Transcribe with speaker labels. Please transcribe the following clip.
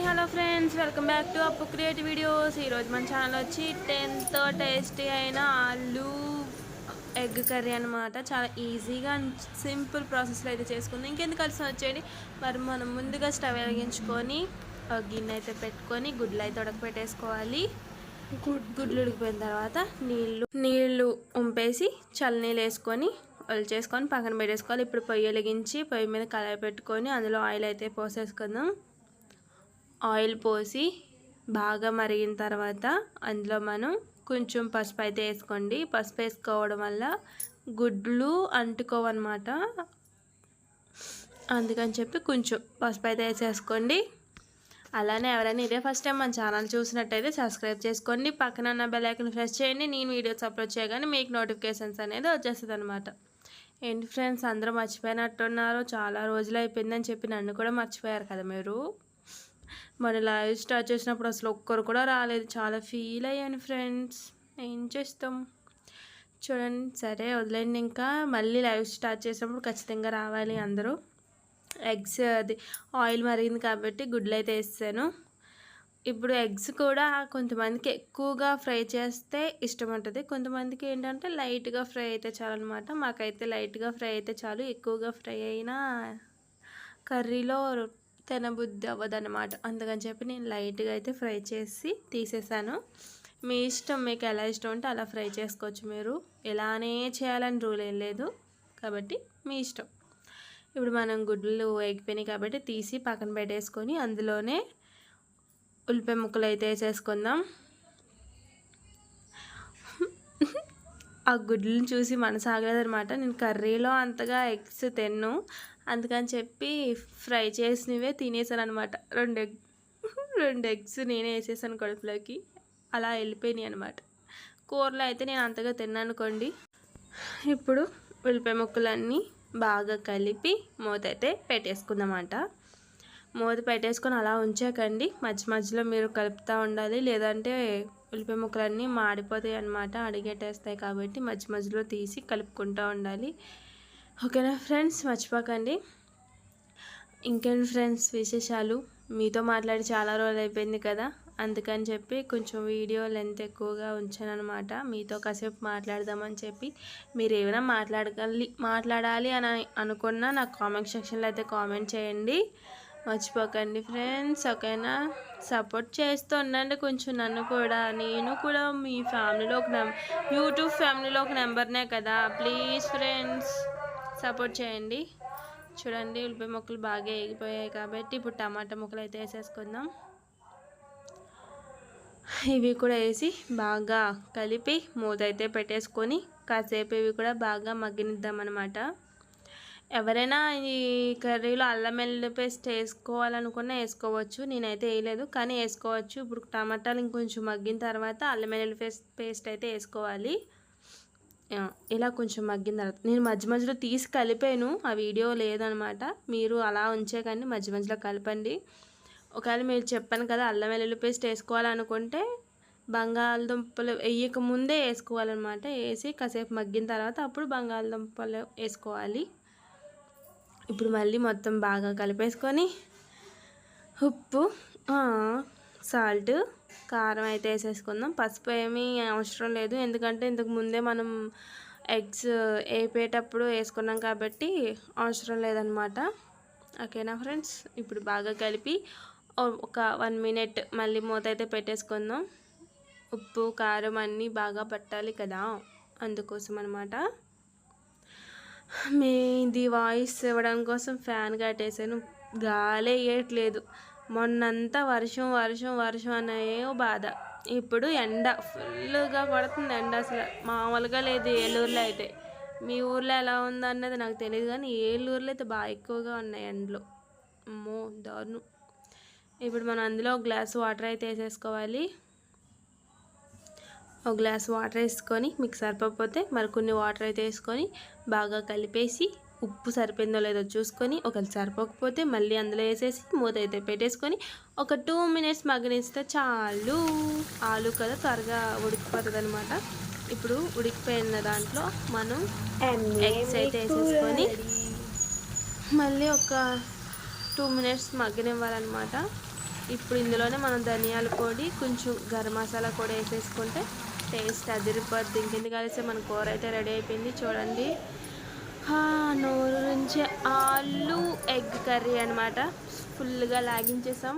Speaker 1: Hello friends, welcome back to అప్పు creative videos. ఈరోజు మన ఛానల్ వచ్చి 10th టేస్టీ అయిన ఆలు ఎగ్ కర్రీ అనమాట. చాలా ఈజీగా అండ్ సింపుల్ ప్రాసెస్లో అయితే చేసుకుందాం. ఇంకెందుకు కలిసి వచ్చేది. మరి మనం ముందుగా స్టవ్ వెలిగించుకొని గిన్నె అయితే పెట్టుకొని గుడ్లు అయితే ఉడకపెట్టేసుకోవాలి. గుడ్లు ఉడికిపోయిన తర్వాత నీళ్ళు ఉంపేసి చల్లనీళ్ళు వేసుకొని చేసుకొని పక్కన పెట్టేసుకోవాలి. ఇప్పుడు పొయ్యి వెలిగించి పొయ్యి మీద కళాయి పెట్టుకొని అందులో ఆయిల్ అయితే పోసేసుకుందాం. ఆయిల్ పోసి బాగా మరిగిన తర్వాత అందులో మనం కొంచెం పసుపు అయితే వేసుకోండి. పసుపు వేసుకోవడం వల్ల గుడ్లు అంటుకోవన్నమాట. అందుకని చెప్పి కొంచెం పసుపు అయితే వేసేసుకోండి. అలానే ఎవరైనా ఇదే ఫస్ట్ టైం మన ఛానల్ చూసినట్టయితే సబ్స్క్రైబ్ చేసుకోండి. పక్కన ఉన్న బెల్ ఐకాన్ ప్రెస్ చేయండి. నేను వీడియోస్ అప్లోడ్ చేయగానే మీకు నోటిఫికేషన్స్ అనేది వచ్చేస్తుంది అనమాట. ఏంటి ఫ్రెండ్స్, అందరూ మర్చిపోయినట్టున్నారు. చాలా రోజులు అయిపోయిందని చెప్పి నన్ను కూడా మర్చిపోయారు కదా మీరు. మరి లైవ్ స్టార్ట్ చేసినప్పుడు అసలు ఒక్కరు కూడా రాలేదు. చాలా ఫీల్ అయ్యాను ఫ్రెండ్స్. ఏం చేస్తాం చూడండి. సరే వదిలేండి, ఇంకా మళ్ళీ లైవ్ స్టార్ట్ చేసినప్పుడు ఖచ్చితంగా రావాలి అందరూ. ఎగ్స్ అది ఆయిల్ మరిగింది కాబట్టి గుడ్లు అయితే వేసాను. ఇప్పుడు ఎగ్స్ కూడా కొంతమందికి ఎక్కువగా ఫ్రై చేస్తే ఇష్టం ఉంటుంది, కొంతమందికి ఏంటంటే లైట్గా ఫ్రై అయితే చాలు అనమాట. మాకైతే లైట్గా ఫ్రై అయితే చాలు. ఎక్కువగా ఫ్రై అయినా కర్రీలో తినబుద్ధి అవ్వదన్నమాట. అందుకని చెప్పి నేను లైట్గా అయితే ఫ్రై చేసి తీసేసాను. మీ ఇష్టం, మీకు ఎలా ఇష్టం ఉంటే అలా ఫ్రై చేసుకోవచ్చు. మీరు ఎలానే చేయాలని రూల్ ఏం లేదు కాబట్టి మీ ఇష్టం. ఇప్పుడు మనం గుడ్లు ఎగిపోయినాయి కాబట్టి తీసి పక్కన పెట్టేసుకొని అందులోనే ఉల్లిపాయ ముక్కలు అయితే వేసేసుకుందాం. ఆ గుడ్లను చూసి మనసు ఆగలేదనమాట. నేను కర్రీలో అంతగా ఎగ్స్ తిన్ను, అందుకని చెప్పి ఫ్రై చేసినవే తినేసాను అనమాట. రెండు ఎగ్స్ నేనే వేసేసాను కడుపులోకి. అలా వెళ్ళిపోయినాయి అనమాట. కూరలో అయితే నేను అంతగా తిన్నానుకోండి. ఇప్పుడు ఉల్లిపాయ ముక్కలన్నీ బాగా కలిపి మూత అయితే పెట్టేసుకుందామంట. మూత పెట్టేసుకొని అలా ఉంచాకండి. మధ్య మధ్యలో మీరు కలుపుతూ ఉండాలి, లేదంటే ఉల్లిపాయ ముక్కలన్నీ మాడిపోతాయి అన్నమాట, అడిగేటేస్తాయి. కాబట్టి మధ్య మధ్యలో తీసి కలుపుకుంటూ ఉండాలి. ఓకేనా ఫ్రెండ్స్, మర్చిపోకండి. ఇంకేంటి ఫ్రెండ్స్ విశేషాలు. మీతో మాట్లాడి చాలా రోజులు అయిపోయింది కదా, అందుకని చెప్పి కొంచెం వీడియో లెంత్ ఎక్కువగా ఉంచాను అనమాట. మీతో కాసేపు మాట్లాడదామని చెప్పి. మీరు ఏమైనా మాట్లాడాలి అని అనుకున్నా నాకు కామెంట్ సెక్షన్లో అయితే కామెంట్ చేయండి. మర్చిపోకండి ఫ్రెండ్స్, ఓకేనా. సపోర్ట్ చేస్తూ ఉండండి కొంచెం నన్ను కూడా. నేను కూడా మీ ఫ్యామిలీలో యూట్యూబ్ ఫ్యామిలీలో ఒక నెంబర్నే కదా. ప్లీజ్ ఫ్రెండ్స్ సపోర్ట్ చేయండి. చూడండి ఉల్లిపాయ ముక్కలు బాగా వేగిపోయాయి కాబట్టి ఇప్పుడు టమాటా ముక్కలు అయితే వేసేసుకుందాం. ఇవి కూడా వేసి బాగా కలిపి మూత అయితే పెట్టేసుకొని కాసేపు ఇవి కూడా బాగా మగ్గనిద్దామన్నమాట. ఎవరైనా ఈ కర్రీలో అల్లం వెల్లుల్లి పేస్ట్ వేసుకోవాలనుకున్నా వేసుకోవచ్చు. నేనైతే వేయలేదు, కానీ వేసుకోవచ్చు. ఇప్పుడు టమాటాలు ఇంకొంచెం మగ్గిన తర్వాత అల్లం వెల్లుల్లి పేస్ట్ అయితే వేసుకోవాలి. ఇలా కొంచెం మగ్గిన తర్వాత నేను మధ్య మధ్యలో తీసి కలిపాను, ఆ వీడియో లేదనమాట. మీరు అలా ఉంచే కానీ మధ్య మధ్యలో కలపండి. ఒకవేళ మీరు చెప్పాను కదా అల్లం వెల్లుల్లి పేస్ట్ వేసుకోవాలనుకుంటే బంగాళదుంపలు వేయక ముందే వేసుకోవాలన్నమాట. వేసి కాసేపు మగ్గిన తర్వాత అప్పుడు బంగాళదుంపలు వేసుకోవాలి. ఇప్పుడు మళ్ళీ మొత్తం బాగా కలిపేసుకొని ఉప్పు, సాల్ట్, కారం అయితే వేసేసుకుందాం. పసుపు ఏమీ అవసరం లేదు, ఎందుకంటే ఇంతకు ముందే మనం ఎగ్స్ వేపేటప్పుడు వేసుకున్నాం కాబట్టి అవసరం లేదనమాట. ఓకేనా ఫ్రెండ్స్, ఇప్పుడు బాగా కలిపి ఒక 1 minute మళ్ళీ మూత అయితే పెట్టేసుకుందాం. ఉప్పు కారం అన్నీ బాగా పట్టాలి కదా, అందుకోసం అనమాట. మీది వాయిస్ ఇవ్వడం కోసం ఫ్యాన్ కట్టేసాను, గాలి వేయట్లేదు. మొన్నంతా వర్షం వర్షం వర్షం అన్నాయో బాధ. ఇప్పుడు ఎండ ఫుల్గా కొడుతుంది. ఎండ అసలు మామూలుగా లేదు ఏలూరులో అయితే. మీ ఊర్లో ఎలా ఉందన్నది నాకు తెలియదు, కానీ ఏలూరులో అయితే బాగా ఎక్కువగా ఉన్నాయి ఎండలు. అమ్మో దారుణం. ఇప్పుడు మనం అందులో ఒక గ్లాస్ వాటర్ అయితే వేసేసుకోవాలి. ఒక గ్లాస్ వాటర్ వేసుకొని మీకు సరిపోతే మరికొన్ని వాటర్ అయితే వేసుకొని బాగా కలిపేసి ఉప్పు సరిపోయిందో లేదో చూసుకొని, ఒకవేళ సరిపోకపోతే మళ్ళీ అందులో వేసేసి మూత అయితే పెట్టేసుకొని ఒక 2 minutes మగ్గనిస్తే చాలు. ఆలు కదా త్వరగా ఉడికిపోతుంది అనమాట. ఇప్పుడు ఉడికిపోయిన దాంట్లో మనం ఎగ్స్ అయితే వేసేసుకొని మళ్ళీ ఒక 2 minutes మగ్గనివ్వాలన్నమాట. ఇప్పుడు ఇందులోనే మనం ధనియాల పొడి కొంచెం గరం మసాలా కూడా వేసేసుకుంటే టేస్ట్ అదిరిపోద్ది. ఇంకెందుకు కలిసి మన కూర అయితే రెడీ అయిపోయింది చూడండి. నోరు నుంచి ఆలు ఎగ్ కర్రీ అనమాట. ఫుల్గా లాగించేసాం.